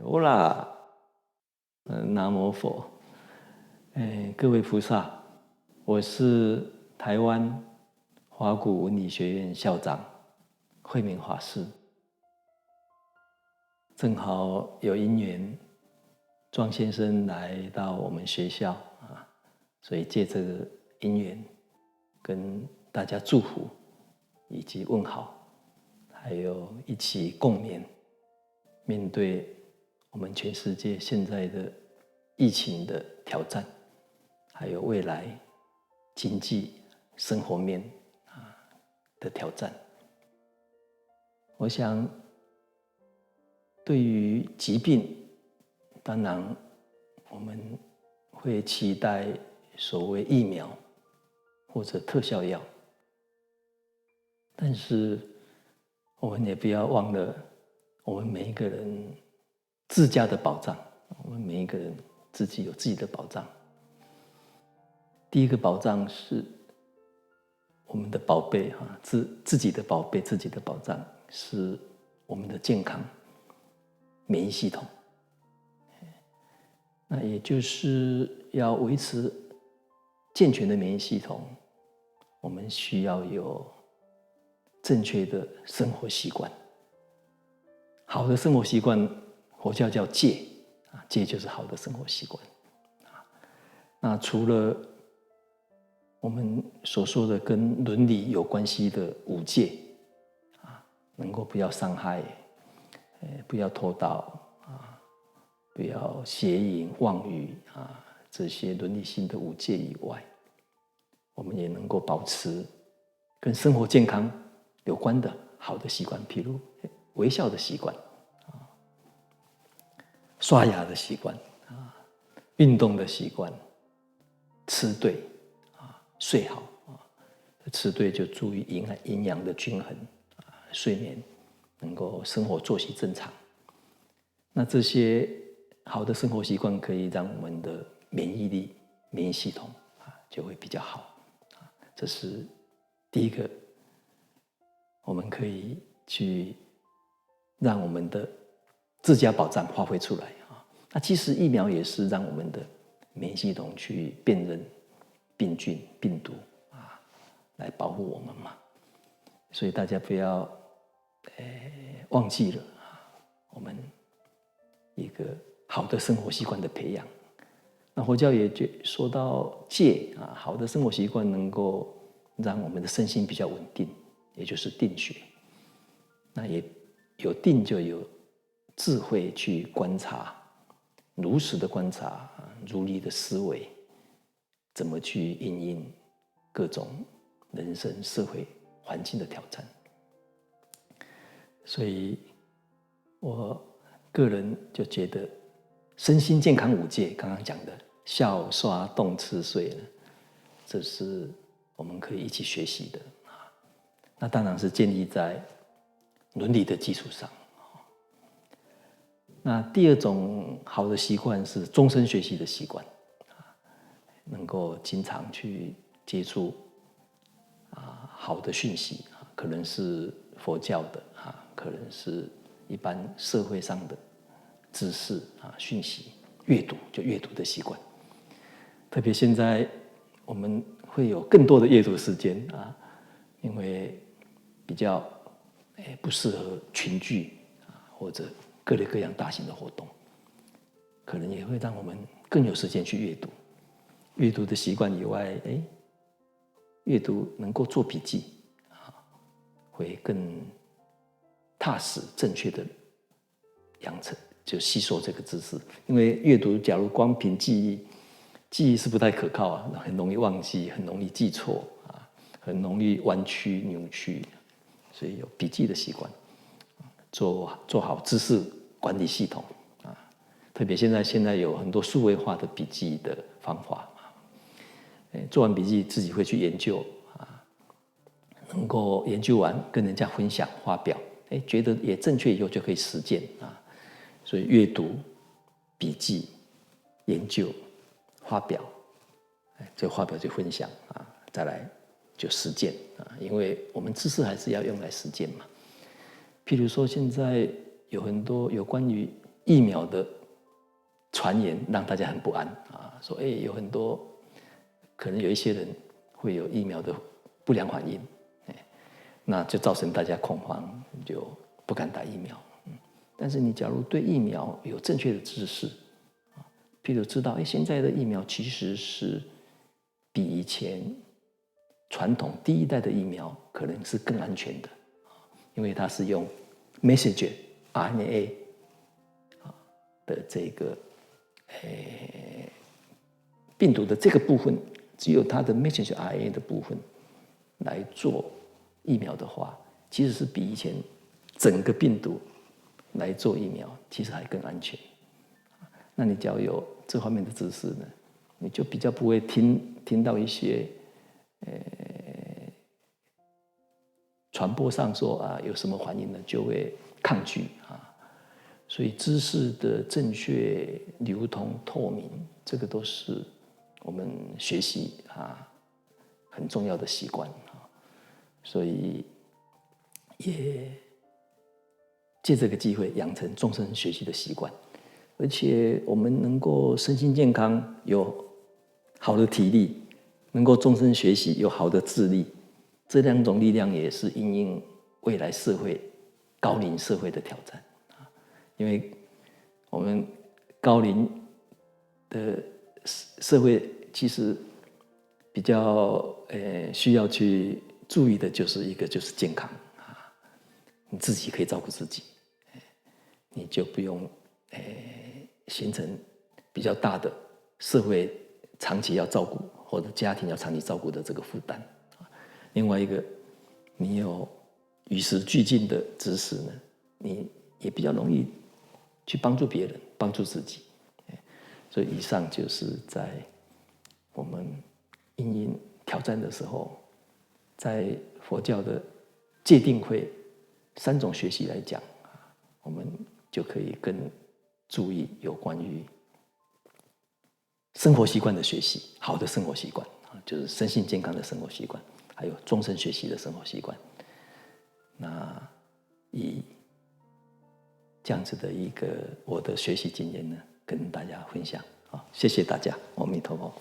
欧啦，南无佛。各位菩萨，我是台湾华古文理学院校长慧明法师。正好有因缘，庄先生来到我们学校啊，所以借这个因缘，跟大家祝福以及问好，还有一起共勉，面对我们全世界现在的疫情的挑战，还有未来经济生活面的挑战。我想对于疾病，当然我们会期待所谓疫苗或者特效药，但是我们也不要忘了我们每一个人自家的保障，我们每一个人自己有自己的保障。第一个保障是我们的宝贝自己的宝贝，自己的保障是我们的健康免疫系统。那也就是要维持健全的免疫系统，我们需要有正确的生活习惯。好的生活习惯，佛教叫戒，戒就是好的生活习惯。那除了我们所说的跟伦理有关系的五戒，能够不要伤害，不要偷盗，不要邪淫妄语这些伦理性的五戒以外，我们也能够保持跟生活健康有关的好的习惯，譬如微笑的习惯，刷牙的习惯，运动的习惯，吃对，睡好，吃对就注意营养的均衡，睡眠能够生活作息正常。那这些好的生活习惯可以让我们的免疫系统就会比较好。这是第一个，我们可以去让我们的自家保障发挥出来。那其实疫苗也是让我们的免疫系统去辨认病菌、病毒来保护我们嘛。所以大家不要忘记了我们一个好的生活习惯的培养。那佛教也说到戒好的生活习惯能够让我们的身心比较稳定，也就是定学。那也有定就有智慧去观察，如实的观察，如理的思维，怎么去因应各种人生社会环境的挑战。所以我个人就觉得身心健康五戒，刚刚讲的笑、刷、动、吃、睡，这是我们可以一起学习的。那当然是建立在伦理的基础上。那第二种好的习惯是终身学习的习惯，能够经常去接触好的讯息，可能是佛教的可能是一般社会上的知识讯息，阅读的习惯。特别现在我们会有更多的阅读时间因为比较不适合群聚或者各类各样大型的活动，可能也会让我们更有时间去阅读。阅读的习惯以外，阅读能够做笔记会更踏实正确的养成，就吸收这个知识。因为阅读假如光凭记忆是不太可靠很容易忘记，很容易记错很容易弯曲扭曲，所以有笔记的习惯，做好知识管理系统特别现在有很多数位化的笔记的方法做完笔记自己会去研究能够研究完跟人家分享发表觉得也正确以后就可以实践所以阅读、笔记、研究、发表，就发表就分享再来就实践因为我们知识还是要用来实践嘛。譬如说现在有很多有关于疫苗的传言让大家很不安啊，说有很多可能有一些人会有疫苗的不良反应，那就造成大家恐慌，就不敢打疫苗。但是你假如对疫苗有正确的知识，譬如知道现在的疫苗其实是比以前传统第一代的疫苗可能是更安全的，因为它是用 messenger RNA 的这个病毒的这个部分，只有它的 messenger RNA 的部分来做疫苗的话，其实是比以前整个病毒来做疫苗其实还更安全。那你只要有这方面的知识呢，你就比较不会听到一些传播上说有什么反应呢，就会抗拒啊。所以知识的正确流通透明，这个都是我们学习很重要的习惯啊。所以也借这个机会养成终身学习的习惯，而且我们能够身心健康，有好的体力，能够终身学习，有好的智力，这两种力量也是因应未来社会高龄社会的挑战。因为我们高龄的社会其实比较需要去注意的就是一个就是健康啊，你自己可以照顾自己，你就不用形成比较大的社会长期要照顾或者家庭要长期照顾的这个负担。另外一个，你有与时俱进的知识呢，你也比较容易去帮助别人，帮助自己。所以以上就是在我们因应挑战的时候，在佛教的戒定慧3种学习来讲，我们就可以更注意有关于生活习惯的学习，好的生活习惯就是身心健康的生活习惯，还有终身学习的生活习惯。那以这样子的一个我的学习经验呢，跟大家分享。谢谢大家，阿弥陀佛。